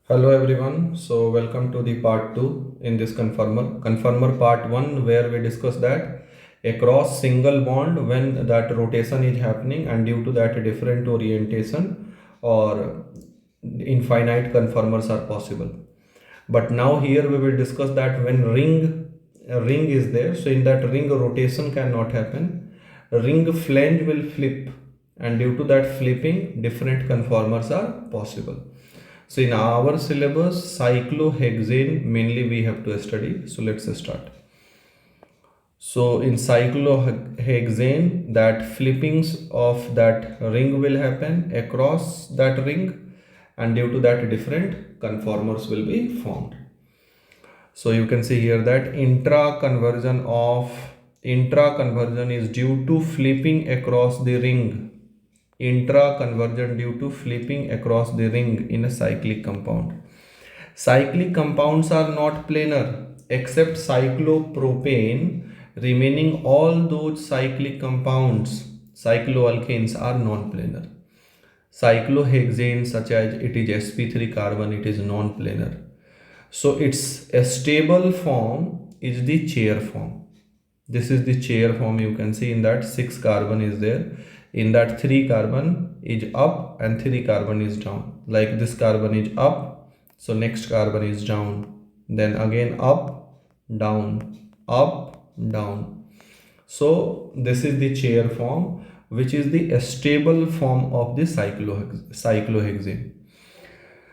Hello everyone. So welcome to the part 2 in this conformer. Conformer part 1 where we discuss that across single bond when that rotation is happening and due to that different orientation or infinite conformers are possible. But now here we will discuss that when a ring is there, so in that ring rotation cannot happen. Ring flange will flip and due to that flipping different conformers are possible. So in our syllabus, cyclohexane mainly we have to study. So let's start. So in cyclohexane, that flippings of that ring will happen across that ring, and due to that different conformers will be formed. So you can see here that intra conversion is due to flipping across the ring. Intra conversion due to flipping across the ring in a cyclic compound. Cyclic compounds are not planar except cyclopropane. Remaining all those cyclic compounds, cycloalkanes, are non-planar. Cyclohexane, such as it is sp3 carbon, it is non-planar. So its a stable form is the chair form. This is the chair form. You can see in that 6 carbon is there. In that 3 carbon is up and 3 carbon is down. Like this carbon is up, so next carbon is down. Then again up, down. So this is the chair form, which is the stable form of the cyclohexane.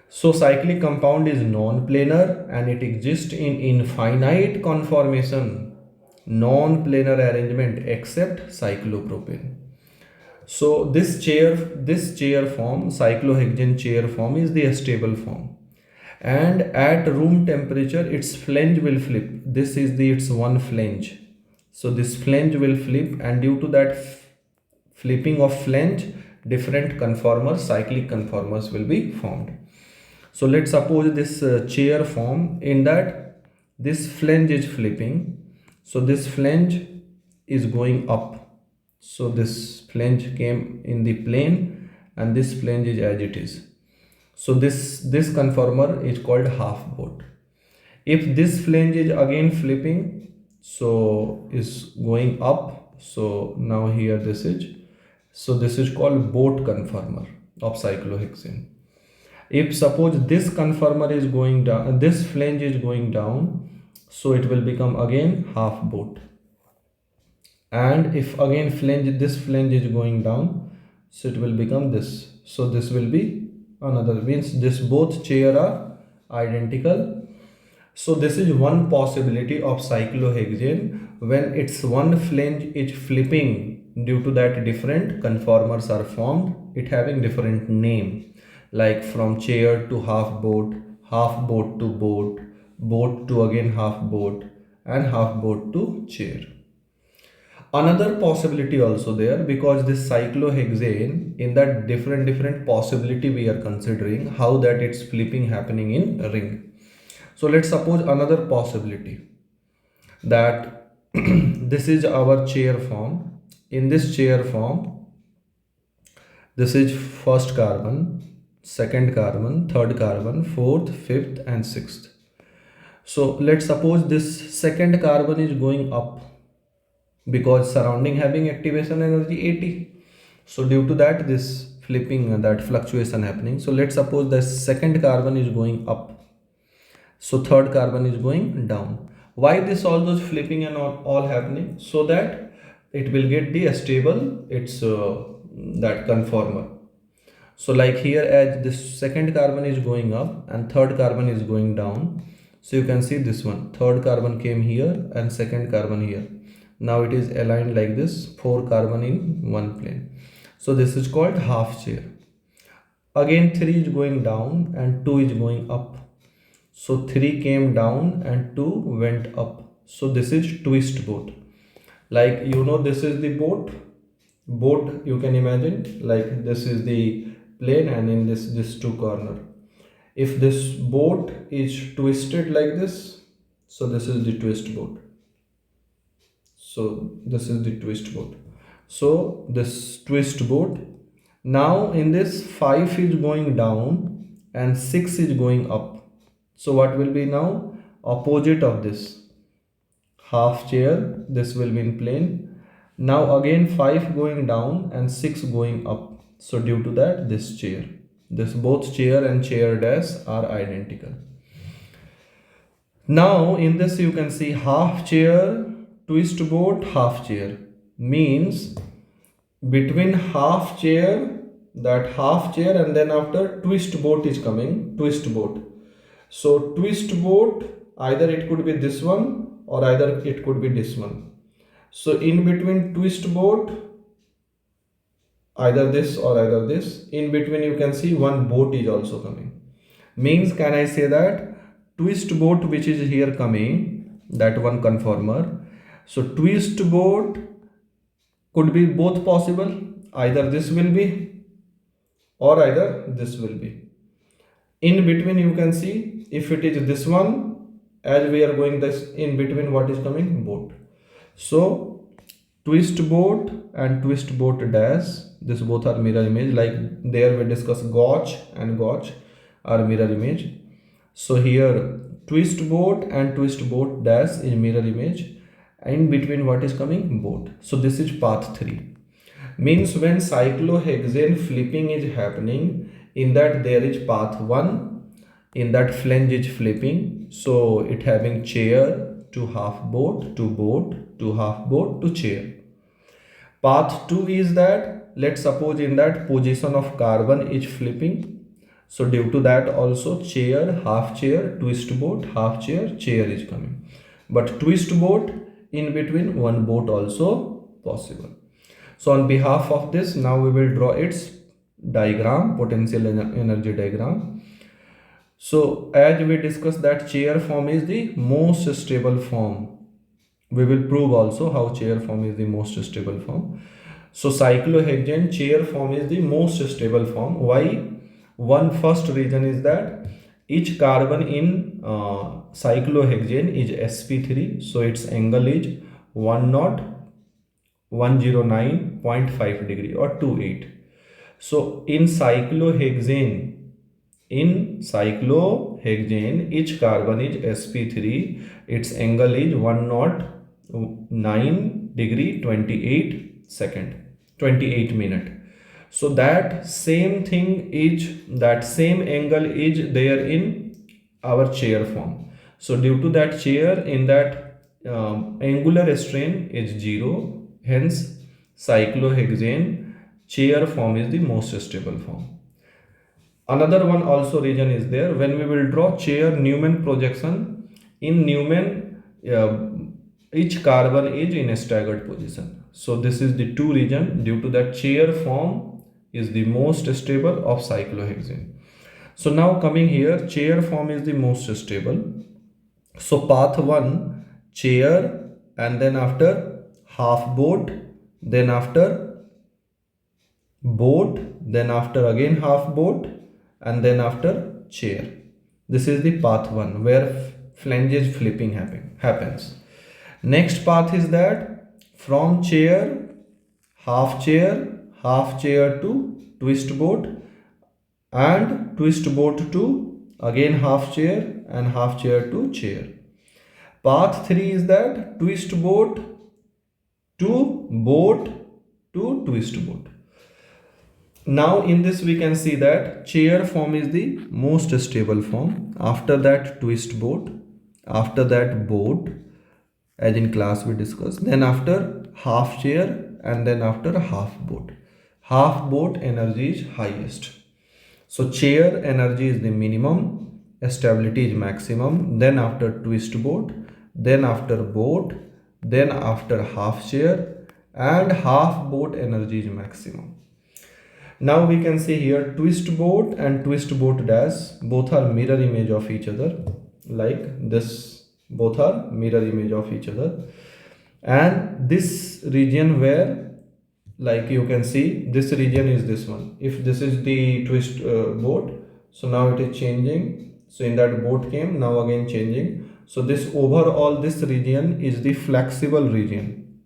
So cyclic compound is non-planar and it exists in infinite conformation, non-planar arrangement except cyclopropane. So this chair form, cyclohexane chair form, is the stable form. And at room temperature, its flange will flip. This is its one flange. So this flange will flip, and due to that flipping of flange, different conformers, cyclic conformers will be formed. So let's suppose this chair form, in that this flange is flipping. So this flange is going up. So this flange came in the plane and this flange is as it is. So this conformer is called half boat. If this flange is again flipping, so is going up. So now here this is called boat conformer of cyclohexane. If suppose this conformer is going down, this flange is going down, so it will become again half boat. And if again this flange is going down, so it will become this. So this will be another, means this both chair are identical. So this is one possibility of cyclohexane when its one flange is flipping, due to that different conformers are formed, it having different name, like from chair to half boat to boat to again half boat, and half boat to chair. Another possibility also there, because this cyclohexane, in that different possibility we are considering how that it's flipping happening in a ring. So let's suppose another possibility that this is our chair form. In this chair form, this is first carbon, second carbon, third carbon, fourth, fifth and sixth. So let's suppose this second carbon is going up, because surrounding having activation energy 80. So due to that this flipping, that fluctuation happening. So let's suppose the second carbon is going up, so third carbon is going down. Why this all those flipping and all happening? So that it will get the stable, it's that conformer. So like here, as this second carbon is going up and third carbon is going down, so you can see this one, third carbon came here and second carbon here. Now it is aligned like this, 4 carbon in one plane. So this is called half chair. Again 3 is going down and 2 is going up. So 3 came down and 2 went up. So this is twist boat. Like this is the boat. Boat, you can imagine, like this is the plane and in this two corner. If this boat is twisted like this, so this is the twist boat. So this is the twist boat. So this twist boat. Now in this 5 is going down, and 6 is going up. So what will be now opposite of this? Half chair, this will be in plane. Now again 5 going down and 6 going up. So due to that, this chair, this both chair and chair dash are identical. Now in this you can see half chair, twist boat, half chair, means between half chair, that half chair, and then after twist boat is coming, twist boat. So twist boat, either it could be this one or either it could be this one. So in between twist boat, either this or either this, in between you can see one boat is also coming. Means, can I say that twist boat which is here coming, that one conformer, so twist boat could be both possible, either this will be or either this will be. In between you can see, if it is this one, as we are going this in between, what is coming? Boat. So twist boat and twist boat dash, this both are mirror image, like there we discuss gauge and gauge are mirror image. So here twist boat and twist boat dash is mirror image, in between what is coming? Boat. So this is path 3. Means when cyclohexane flipping is happening, in that there is path 1, in that flange is flipping, so it having chair to half boat to boat to half boat to chair. Path 2 is that, let's suppose in that position of carbon is flipping, so due to that also chair, half chair, twist boat, half chair, chair is coming. But twist boat, in between one boat also possible. So on behalf of this, now we will draw its diagram, potential energy diagram. So as we discussed that chair form is the most stable form. We will prove also how chair form is the most stable form. So cyclohexane chair form is the most stable form. Why? One first reason is that each carbon in cyclohexane is sp3, so its angle is 109.5 degree or 28. So in cyclohexane, each carbon is sp3, its angle is 109 degree 28 minute. So that same thing is, that same angle is there in our chair form. So due to that chair, in that angular strain is 0, hence cyclohexane chair form is the most stable form. Another one also reason is there, when we will draw chair Newman projection, in Newman each carbon is in a staggered position. So this is the two reason, due to that chair form is the most stable of cyclohexane. So now coming here, chair form is the most stable. So path 1 chair, and then after half boat, then after boat, then after again half boat, and then after chair. This is the path 1 where flanges flipping happens. Next path is that from chair to twist boat, and twist boat to again half chair, and half chair to chair. Path 3 is that twist boat to boat to twist boat. Now in this we can see that chair form is the most stable form, after that twist boat, after that boat, as in class we discussed, then after half chair, and then after half boat. Half boat energy is highest. So chair energy is the minimum, stability is maximum, then after twist boat, then after boat, then after half chair, and half boat energy is maximum. Now we can see here twist boat and twist boat dash, both are mirror image of each other, like this, both are mirror image of each other. And this region where, like you can see, this region is this one. If this is the twist boat, so now it is changing. So in that boat came, now again changing. So this overall, this region is the flexible region.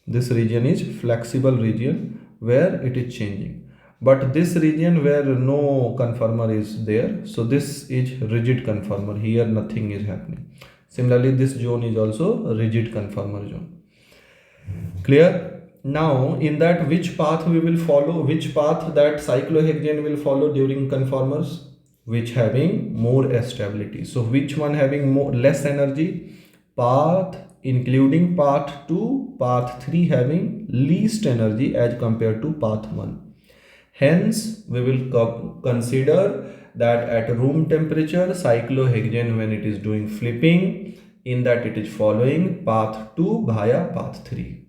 This region is flexible region where it is changing. But this region where no conformer is there, so this is rigid conformer. Here nothing is happening. Similarly, this zone is also a rigid conformer zone. Clear? Now, in that, which path we will follow, which path that cyclohexane will follow during conformers? Which having more stability. So, which one having more less energy? Path including path 2, path 3 having least energy as compared to path 1. Hence, we will consider that at room temperature, cyclohexane, when it is doing flipping, in that it is following path 2 via path 3.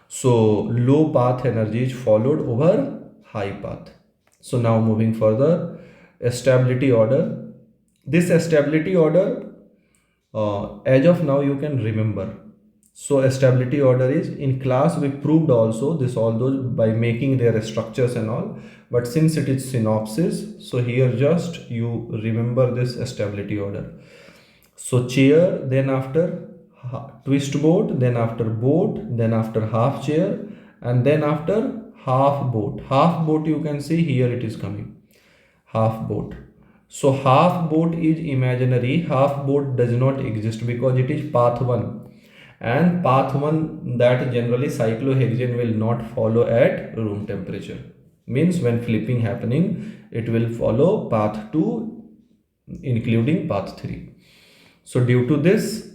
So low path energy is followed over high path. So now moving further, stability order. This stability order, as of now you can remember. So stability order is, in class we proved also this, all those by making their structures and all, but since it is synopsis, so here just you remember this stability order. So chair, then after twist boat, then after boat, then after half chair, and then after half boat. Half boat you can see here it is coming. Half boat. So half boat is imaginary. Half boat does not exist because it is path 1. And path 1 that generally cyclohexane will not follow at room temperature. Means when flipping happening, it will follow path 2 including path 3. So due to this,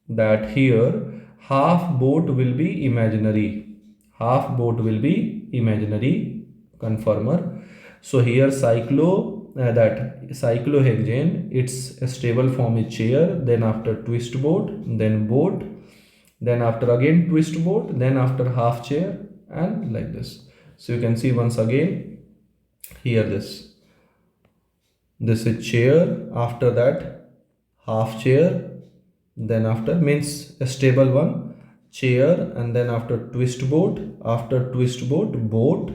that here half boat will be imaginary. Half boat will be imaginary conformer. So here that cyclohexane, its stable form is chair, then after twist boat, then boat, then after again twist boat, then after half chair, and like this. So you can see once again here this is chair, after that half chair, then after means a stable one, chair, and then after twist boat, after twist boat,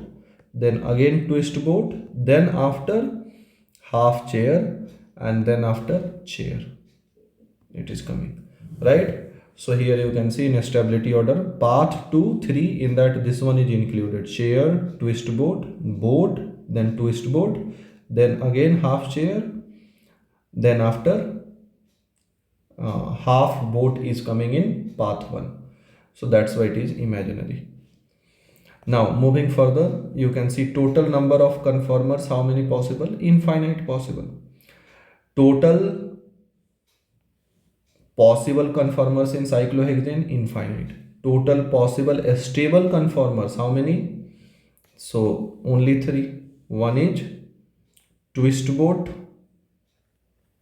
then again twist boat, then after half chair, and then after chair it is coming, right? So here you can see in stability order path 2, 3, in that this one is included, chair, twist boat, then twist boat, then again half chair, then after half boat is coming in path 1. So that's why it is imaginary. Now moving further, you can see total number of conformers, how many possible? Infinite possible. Total possible conformers in cyclohexane, infinite. Total possible stable conformers, how many? So only 3. One is twist boat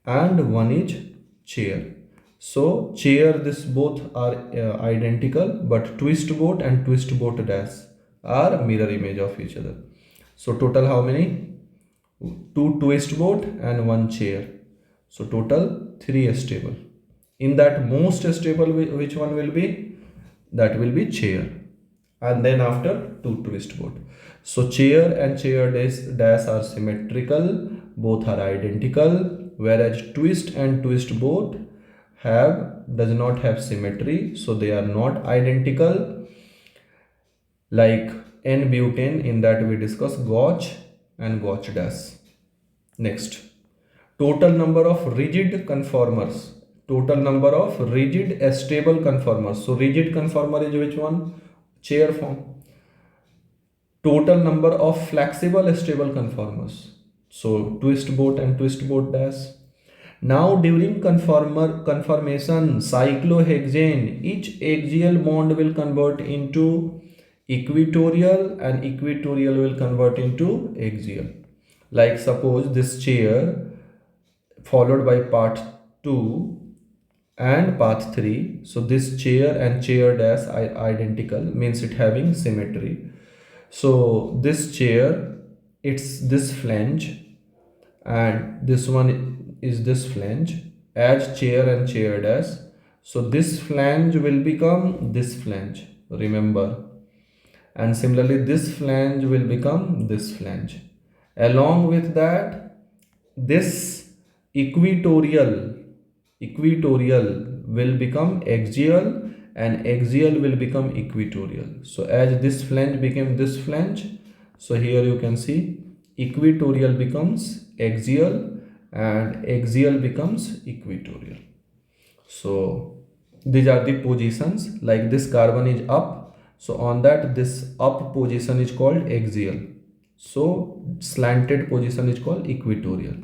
and one is chair. So chair, this both are identical, but twist boat and twist boat dash are mirror image of each other. So total how many? 2 twist boat and 1 chair. So total 3 stable. In that most stable, which one will be? That will be chair. And then after 2 twist boat. So chair and chair dash are symmetrical, both are identical, whereas twist and twist boat does not have symmetry, so they are not identical, like N-butane, in that we discuss gauge and gauge dash. Next, total number of rigid conformers, total number of rigid stable conformers. So rigid conformer is which one? Chair form. Total number of flexible stable conformers, so twist boat and twist boat dash. Now during conformation, cyclohexane, each axial bond will convert into equatorial and equatorial will convert into axial. Like suppose this chair followed by part 2 and path 3. So this chair and chair dash are identical, means it having symmetry. So this chair, it's this flange, and this one is this flange as chair and chair dash. So this flange will become this flange, remember, and similarly this flange will become this flange. Along with that, this equatorial will become axial and axial will become equatorial. So as this flange became this flange, So here you can see equatorial becomes axial and axial becomes equatorial. So these are the positions, like this carbon is up, so on that this up position is called axial, so slanted position is called equatorial.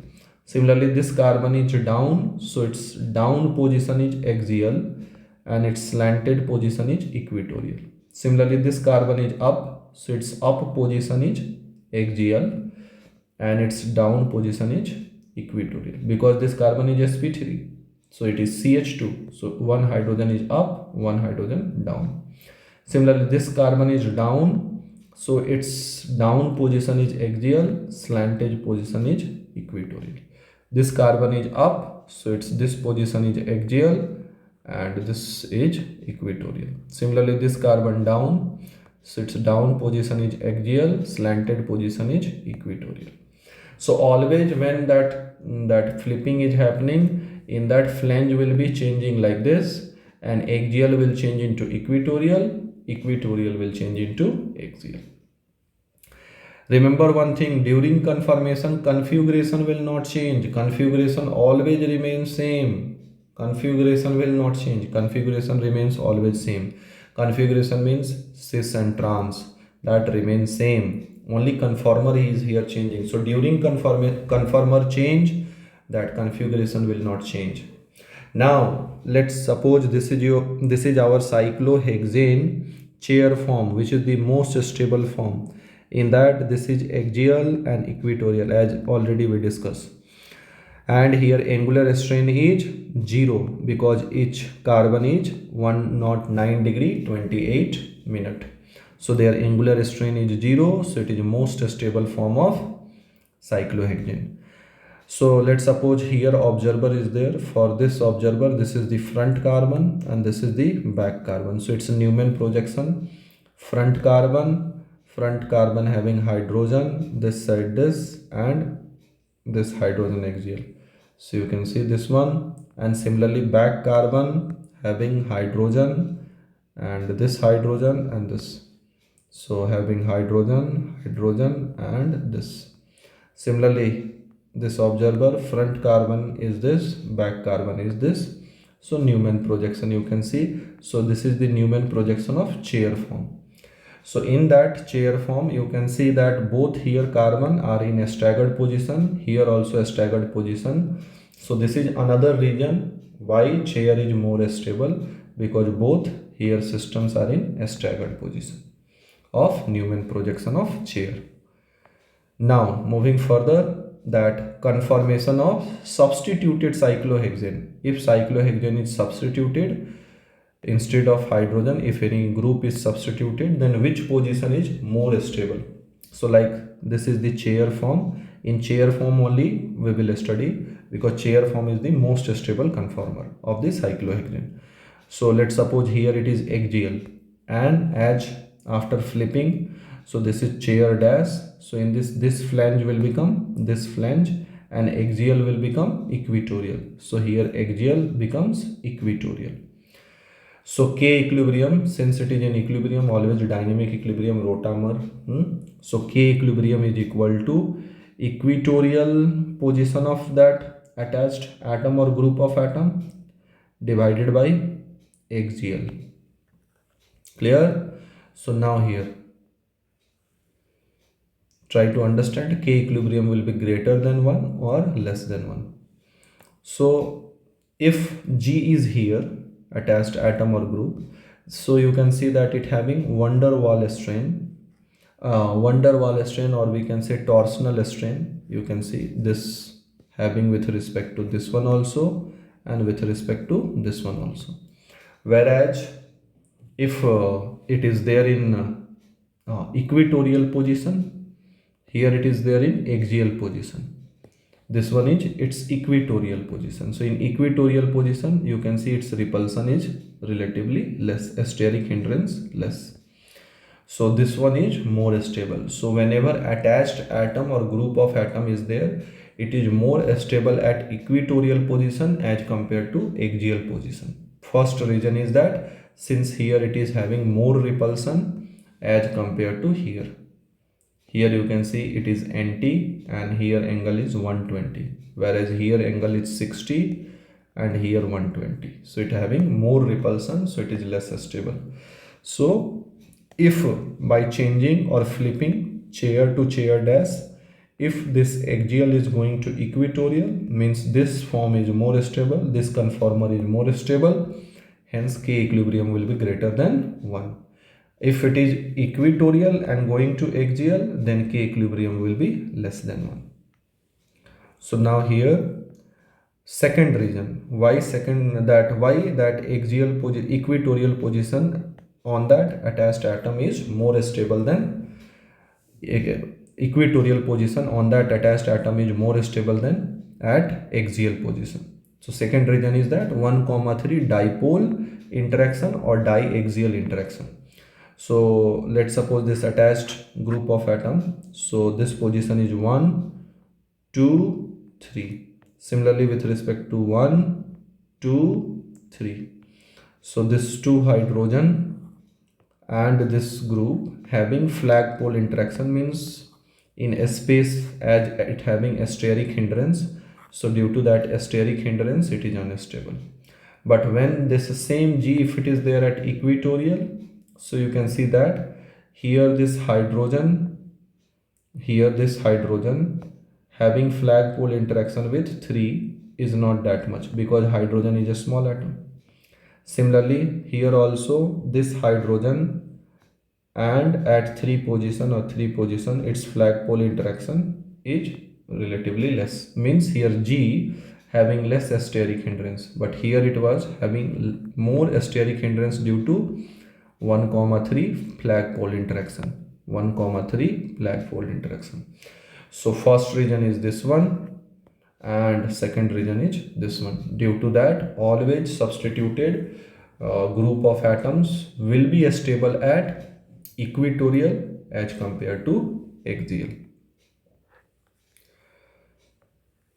Similarly this carbon is down, so its down position is axial and its slanted position is equatorial. Similarly this carbon is up, so its up position is axial and its down position is equatorial, because this carbon is sp3, so it is CH2, so one hydrogen is up, one hydrogen down. Similarly this carbon is down, so its down position is axial, slanted position is equatorial. This carbon is up, so its this position is axial and this is equatorial. Similarly this carbon down, so its down position is axial, slanted position is equatorial. So always when that flipping is happening, in that flange will be changing like this, and axial will change into equatorial, equatorial will change into axial. Remember one thing, during conformation configuration will not change, configuration always remains same. Configuration will not change, configuration remains always same. Configuration means cis and trans, that remains same. Only conformer is here changing. So during conformer change, that configuration will not change. Now let's suppose this is our cyclohexane chair form, which is the most stable form. In that this is axial and equatorial, as already we discussed. And here angular strain is 0, because each carbon is 109 degree 28 minute. So their angular strain is 0, so it is most stable form of cyclohexane. So let's suppose here observer is there. For this observer, this is the front carbon and this is the back carbon. So it's a Newman projection. Front carbon having hydrogen, this side this, and this hydrogen axial. So you can see this one, and similarly back carbon having hydrogen and this hydrogen and this. So having hydrogen and this. Similarly this observer, front carbon is this, back carbon is this. So Newman projection you can see. So this is the Newman projection of chair form. So in that chair form you can see that both here carbon are in a staggered position, here also a staggered position. So this is another reason why chair is more stable, because both here systems are in a staggered position of Newman projection of chair. Now moving further, that conformation of substituted cyclohexane. If cyclohexane is substituted instead of hydrogen, if any group is substituted, then which position is more stable? So like this is the chair form. In chair form only we will study, because chair form is the most stable conformer of the cyclohexane. So let's suppose here it is axial, and as after flipping, so this is chair dash, so in this flange will become this flange and axial will become equatorial. So here axial becomes equatorial. So K equilibrium, since it is in equilibrium, always dynamic equilibrium rotamer. So K equilibrium is equal to equatorial position of that attached atom or group of atom divided by axial. Clear? So now here try to understand, K equilibrium will be greater than 1 or less than 1. So if G is here, attached atom or group, so you can see that it having van der Waals strain, or we can say torsional strain. You can see this having with respect to this one also and with respect to this one also. Whereas if it is there in equatorial position, here it is there in axial position. This one is its equatorial position. So in equatorial position you can see its repulsion is relatively less, steric hindrance less. So this one is more stable. So whenever attached atom or group of atom is there, it is more stable at equatorial position as compared to axial position. First reason is that since here it is having more repulsion as compared to here. Here you can see it is anti, and here angle is 120, whereas here angle is 60 and here 120. So it having more repulsion, so it is less stable. So if by changing or flipping chair to chair dash, if this axial is going to equatorial, means this form is more stable, this conformer is more stable, hence K equilibrium will be greater than 1. If it is equatorial and going to axial, then K equilibrium will be less than 1. So now here second reason why that axial equatorial position on that attached atom is more stable than equatorial position on that attached atom is more stable than at axial position. So second reason is that 1,3 dipole interaction or diaxial interaction. So let's suppose this attached group of atom. So this position is 1, 2, 3. Similarly with respect to 1, 2, 3. So this 2 hydrogen and this group having flag pole interaction, means in a space as it having a steric hindrance. So due to that steric hindrance it is unstable. But when this same G, if it is there at equatorial, so you can see that here this hydrogen having flag pole interaction with 3 is not that much, because hydrogen is a small atom. Similarly here also this hydrogen, and at 3 position its flag pole interaction is relatively less, means here G having less steric hindrance, but here it was having more steric hindrance due to 1,3 flag pole interaction. 1,3 flag pole interaction. So first region is this one and second region is this one. Due to that, always substituted group of atoms will be stable at equatorial as compared to axial.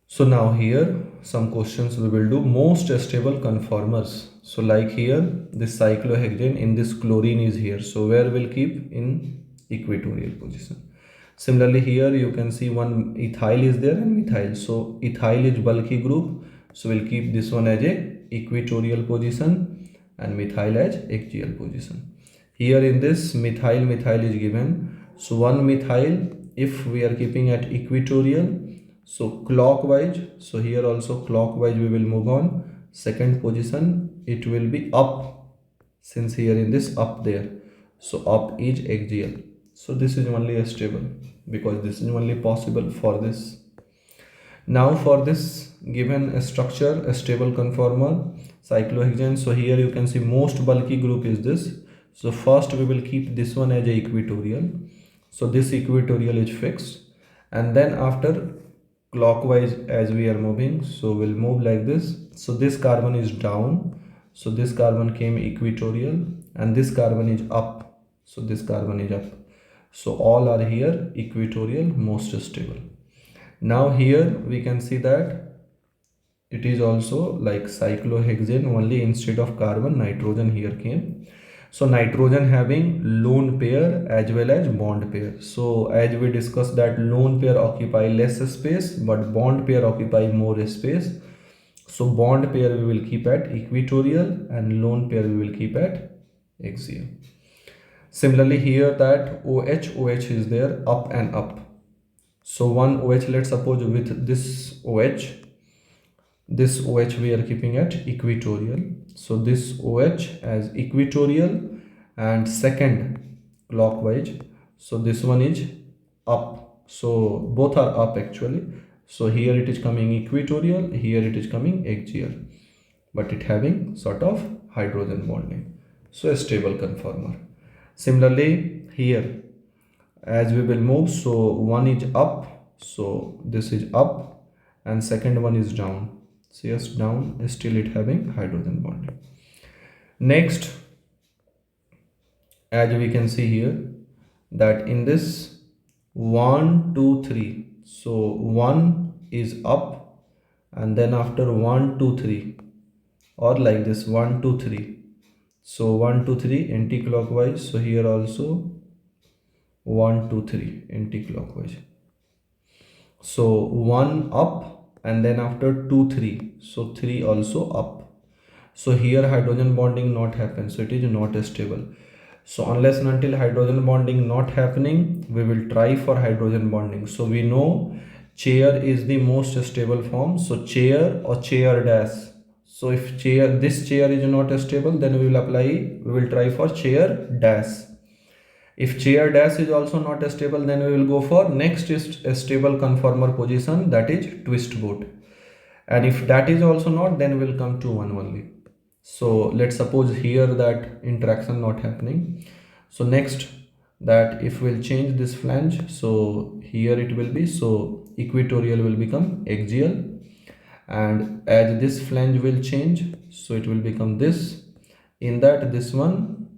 So now here some questions we will do. Most stable conformers. So like here this cyclohexane in this chlorine is here. So where we'll keep in equatorial position. Similarly here you can see one ethyl is there and methyl. So ethyl is bulky group. So we'll keep this one as a equatorial position and methyl as axial position. Here in this methyl is given. So one methyl if we are keeping at equatorial, so clockwise, so here also clockwise we will move on. Second position it will be up, since here in this up there, so up is axial. So this is only a stable because this is only possible for this. Now for this given a structure, a stable conformer cyclohexane, so here you can see most bulky group is this. So first we will keep this one as a equatorial. So this equatorial is fixed, and then after clockwise as we are moving, so we'll move like this. So this carbon is down, so this carbon came equatorial, and this carbon is up, so this carbon is up. So all are here equatorial, most stable. Now here we can see that it is also like cyclohexane, only instead of carbon nitrogen here came. So nitrogen having lone pair as well as bond pair. So as we discussed that lone pair occupy less space but bond pair occupy more space. So bond pair we will keep at equatorial and lone pair we will keep at axial. Similarly here that OH is there up and up. So one OH, let's suppose with this OH we are keeping at equatorial. So this OH as equatorial and second clockwise. So this one is up. So both are up actually. So here it is coming equatorial, here it is coming axial, but it having sort of hydrogen bonding. So a stable conformer. Similarly here as we will move, so one is up, so this is up, and second one is down. So yes, down, still it having hydrogen bonding. Next, as we can see here that in this 1 2 3, so 1 is up, and then after 1 2 3, or like this 1 2 3, so 1 2 3 anti-clockwise. So here also 1 2 3 anti-clockwise. So 1 up, and then after 2 3, so 3 also up. So here hydrogen bonding not happen, so it is not stable. So unless and until hydrogen bonding not happening, we will try for hydrogen bonding. So we know chair is the most stable form, so chair or chair dash. So if this chair is not stable, then we will try for chair dash. If chair dash is also not stable, then we will go for next is a stable conformer position, that is twist boat. And if that is also not, then we'll come to one only. So let's suppose here that interaction not happening. So next, that if we'll change this flange, so here it will be, so equatorial will become axial, and as this flange will change, so it will become this. In that, this one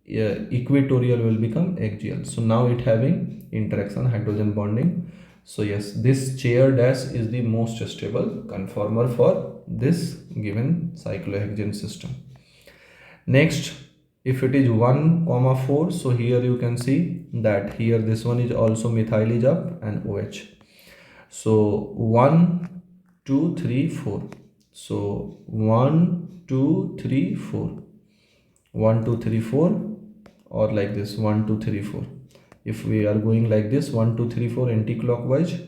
equatorial will become axial. So now it having interaction, hydrogen bonding. So yes, this chair dash is the most stable conformer for this given cyclohexane system. Next, if it is 1 comma 4, so here you can see that here this one is also methyl is up and OH. So 1 2 3 4. So 1 2 3 4, 1 2 3 4, or like this 1 2 3 4. If we are going like this 1 2 3 4 anti-clockwise,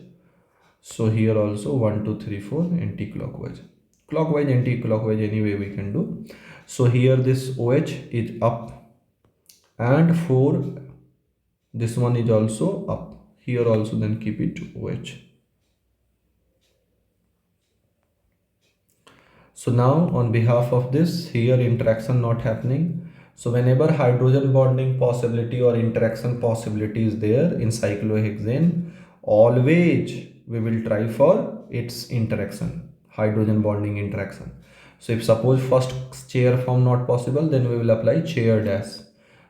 so here also 1 2 3 4 anti-clockwise, clockwise, anti-clockwise, anyway we can do. So here this OH is up, and 4, this one is also up, here also then keep it OH. So now on behalf of this, here interaction not happening. So whenever hydrogen bonding possibility or interaction possibility is there in cyclohexane, always we will try for its interaction, hydrogen bonding interaction. So if suppose first chair form not possible, then we will apply chair dash.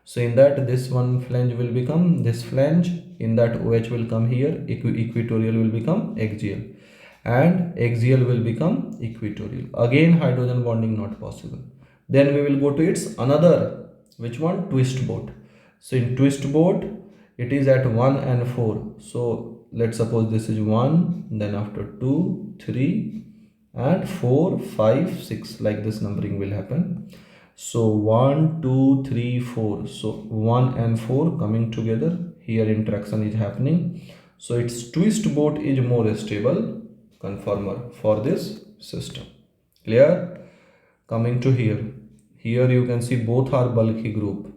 So in that, this one flange will become this flange, in that OH will come here, equatorial will become axial, and axial will become equatorial. Again hydrogen bonding not possible. Then we will go to its another, which one, twist boat. So in twist boat, it is at 1 and 4. So let's suppose this is 1, then after 2 3 and 4 5 6, like this numbering will happen. So 1 2 3 4, so 1 and 4 coming together, here interaction is happening. So its twist boat is more stable conformer for this system. Clear? Coming to here, you can see both are bulky group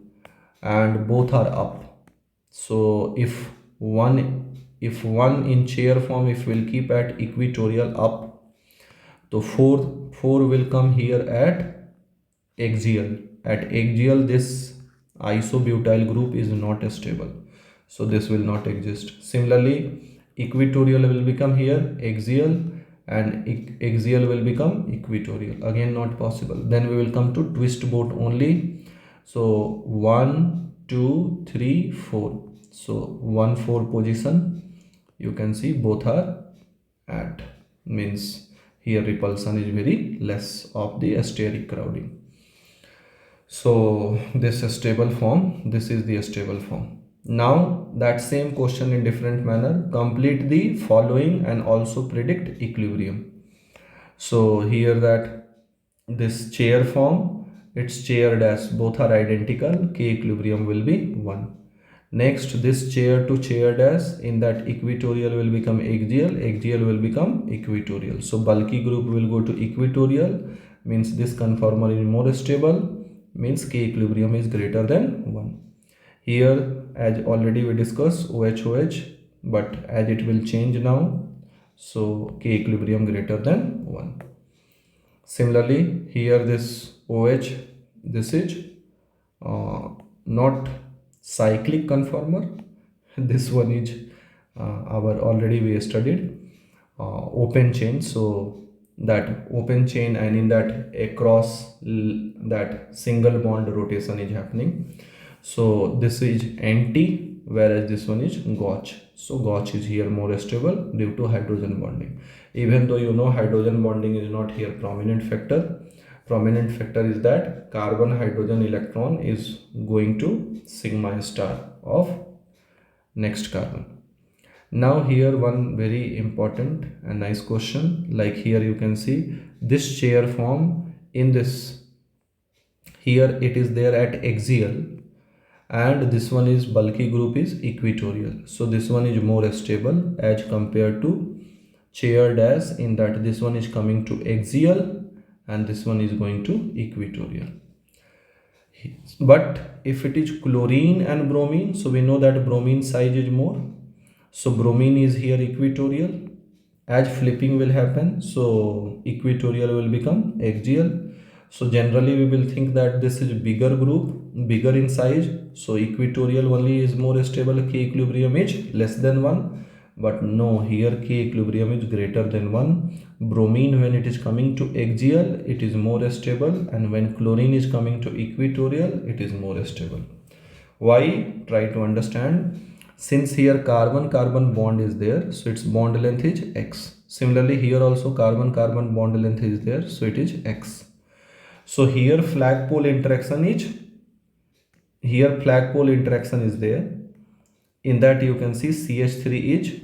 and both are up. So if one in chair form, if we'll keep at equatorial up, so 4 will come here at axial. At axial, this isobutyl group is not stable, so this will not exist. Similarly, equatorial will become here axial, and axial will become equatorial, again not possible. Then we will come to twist boat only. So 1 2 3 4, so 1 4 position, you can see both are at, means here repulsion is very less of the steric crowding. So this is stable form, this is the stable form. Now that same question in different manner, complete the following and also predict equilibrium. So here that this chair form, its chair dash, both are identical, K equilibrium will be 1. Next, this chair to chair dash, in that equatorial will become axial, axial will become equatorial. So bulky group will go to equatorial, means this conformer is more stable, means K equilibrium is greater than 1. Here, as already we discussed, OH, but as it will change now, so K equilibrium greater than 1. Similarly, here this OH, this is not cyclic conformer. This one is our already we studied open chain. So that open chain, and in that across that single bond rotation is happening. So this is anti, whereas this one is gauche. So gauche is here more stable due to hydrogen bonding. Even though you know hydrogen bonding is not here prominent factor. Prominent factor is that carbon hydrogen electron is going to sigma star of next carbon. Now here one very important and nice question, like here you can see this chair form in this, here it is there at axial, and this one is bulky group is equatorial. So this one is more stable as compared to chair dash, in that this one is coming to axial and this one is going to equatorial. But if it is chlorine and bromine, so we know that bromine size is more, so bromine is here equatorial. As flipping will happen, so equatorial will become axial. So generally we will think that this is bigger group, bigger in size, so equatorial only is more stable, K equilibrium is less than 1. But no, here K equilibrium is greater than 1. Bromine, when it is coming to axial, it is more stable, and when chlorine is coming to equatorial, it is more stable. Why? Try to understand. Since here carbon carbon bond is there, so its bond length is x. Similarly here also carbon carbon bond length is there, so it is x. So here flagpole interaction is, here flagpole interaction is there. In that you can see CH3 is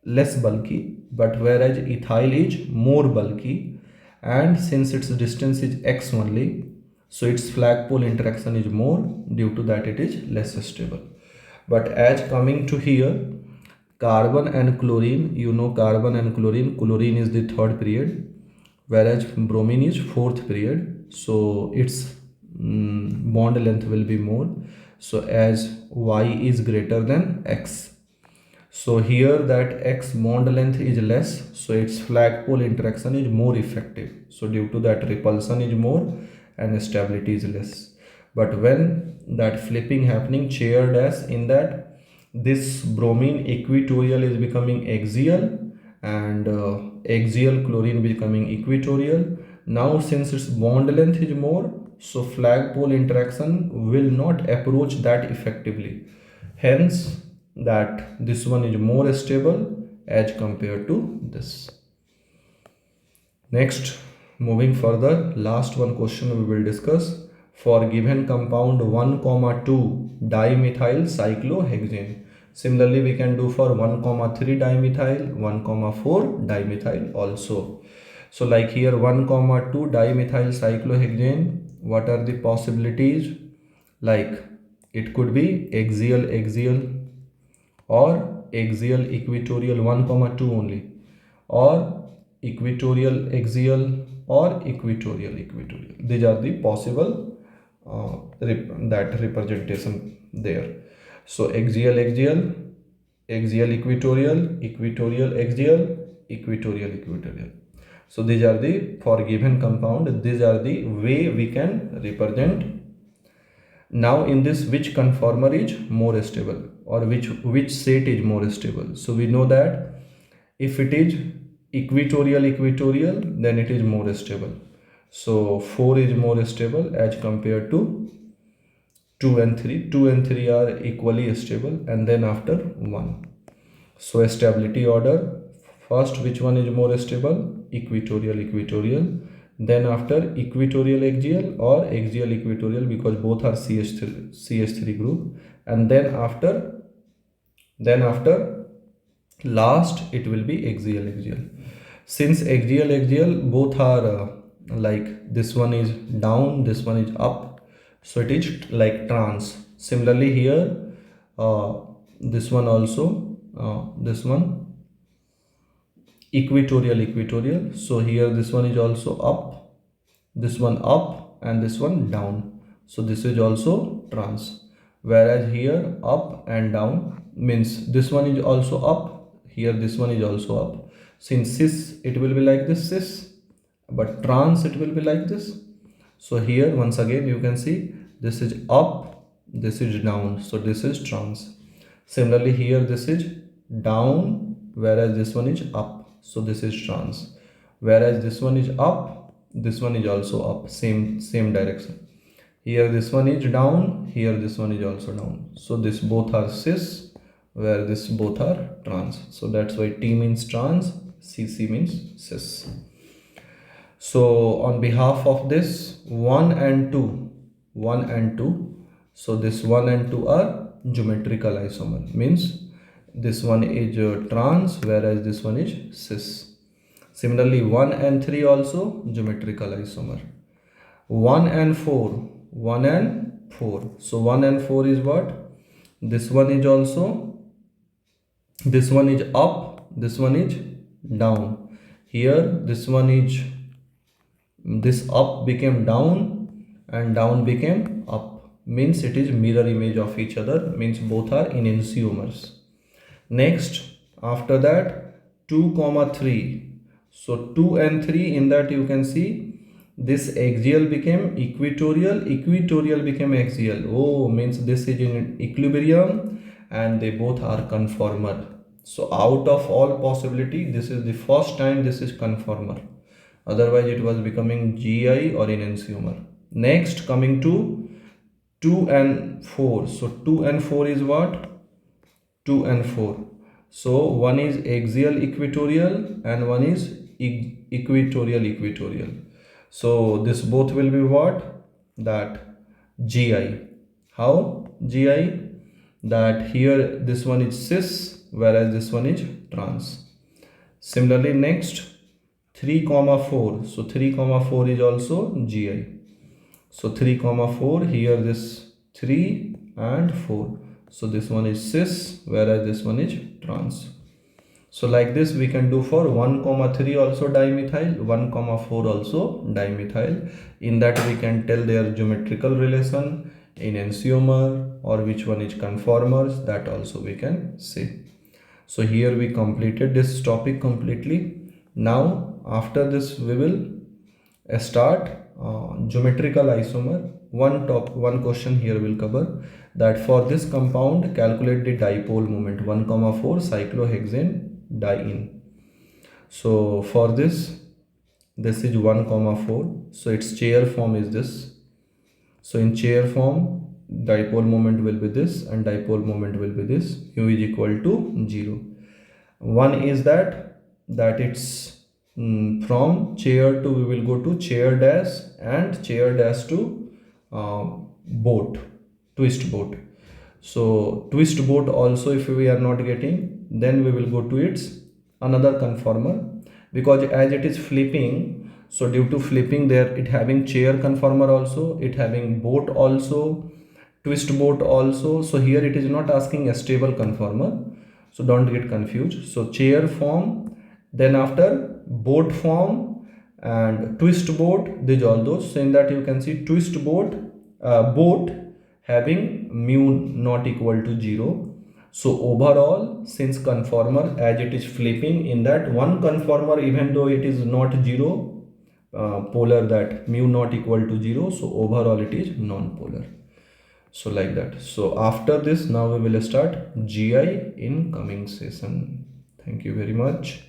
less bulky, but whereas ethyl is more bulky, and since its distance is x only, so its flagpole interaction is more, due to that it is less stable. But as coming to here, carbon and chlorine, you know carbon and chlorine is the third period, whereas bromine is fourth period, so its bond length will be more. So as y is greater than x, so here that x bond length is less, so its flagpole interaction is more effective, so due to that repulsion is more and stability is less. But when that flipping happening, chair dash, in that this bromine equatorial is becoming axial, and axial chlorine becoming equatorial. Now since its bond length is more, so flagpole interaction will not approach that effectively, hence that this one is more stable as compared to this. Next, moving further, last one question we will discuss. For given compound 1,2 dimethyl cyclohexane. Similarly, we can do for 1,3 dimethyl, 1,4 dimethyl also. So like here 1,2 dimethyl cyclohexane, what are the possibilities? Like it could be axial or axial equatorial 1,2 only, or equatorial axial or equatorial. These are the possible that representation there. So axial equatorial, equatorial equatorial. So these are the, for given compound, these are the way we can represent. Now in this, which conformer is more stable, or which set is more stable? So we know that if it is equatorial, then it is more stable. So 4 is more stable as compared to 2 and 3. 2 and 3 are equally stable, and then after 1. So stability order, first which one is more stable? Equatorial. Then after equatorial axial or axial equatorial, because both are CH3 group, and then after last it will be axial. Since axial both are like this one is down, this one is up, so it is like trans. Similarly here this one also, this one equatorial, so here this one is also up, this one up, and this one down, so this is also trans. Whereas here up and down means this one is also up, here this one is also up. Since cis it will be like this cis, but trans it will be like this. So here once again you can see this is up, this is down, so this is trans. Similarly here this is down, whereas this one is up, so this is trans. Whereas this one is up, this one is also up, same direction. Here this one is down, here this one is also down, so this both are cis, where this both are trans. So that's why T means trans, CC means cis. So on behalf of this 1 and 2, so this 1 and 2 are geometrical isomer, means this one is trans whereas this one is cis. Similarly 1 and 3 also geometrical isomer. 1 and 4, 1 and 4, so 1 and 4 is what? This one is also, this one is up, this one is down. Here this one is, this up became down and down became up, means it is mirror image of each other, means both are enantiomers. Next, after that 2 comma 3, so 2 and 3, in that you can see this axial became equatorial, equatorial became axial. Oh, means this is in equilibrium and they both are conformer. So out of all possibility, this is the first time this is conformer. Otherwise it was becoming GI or enantiomer. Next, coming to 2 and 4. So 2 and 4 is what? 2 and 4. So one is axial equatorial and one is equatorial equatorial. So this both will be what? That GI. How? GI? That here this one is cis whereas this one is trans. Similarly, next 3 comma 4. So 3 comma 4 is also GI. So 3 comma 4, here this 3 and 4. So this one is cis whereas this one is trans. So like this we can do for 1 comma 3 also dimethyl, 1 comma 4 also dimethyl. In that we can tell their geometrical relation, enantiomer, or which one is conformers, that also we can say. So here we completed this topic completely. Now after this we will start geometrical isomer. One question here will cover that for this compound calculate the dipole moment 1 comma 4 cyclohexane diene. So for this is 1 comma 4, so its chair form is this. So in chair form dipole moment will be this and dipole moment will be this, mu is equal to 0. One is that it's from chair to, we will go to chair dash and chair dash to boat, twist boat. So twist boat also if we are not getting, then we will go to its another conformer, because as it is flipping, so due to flipping there it having chair conformer also, it having boat also, twist boat also. So here it is not asking a stable conformer, so don't get confused. So chair form, then after boat form and twist boat, these all those. So in that you can see twist boat, boat having mu not equal to 0. So overall, since conformer as it is flipping, in that one conformer, even though it is not 0 polar, that mu not equal to 0, so overall it is non-polar. So like that. So after this, now we will start GI in coming session. Thank you very much.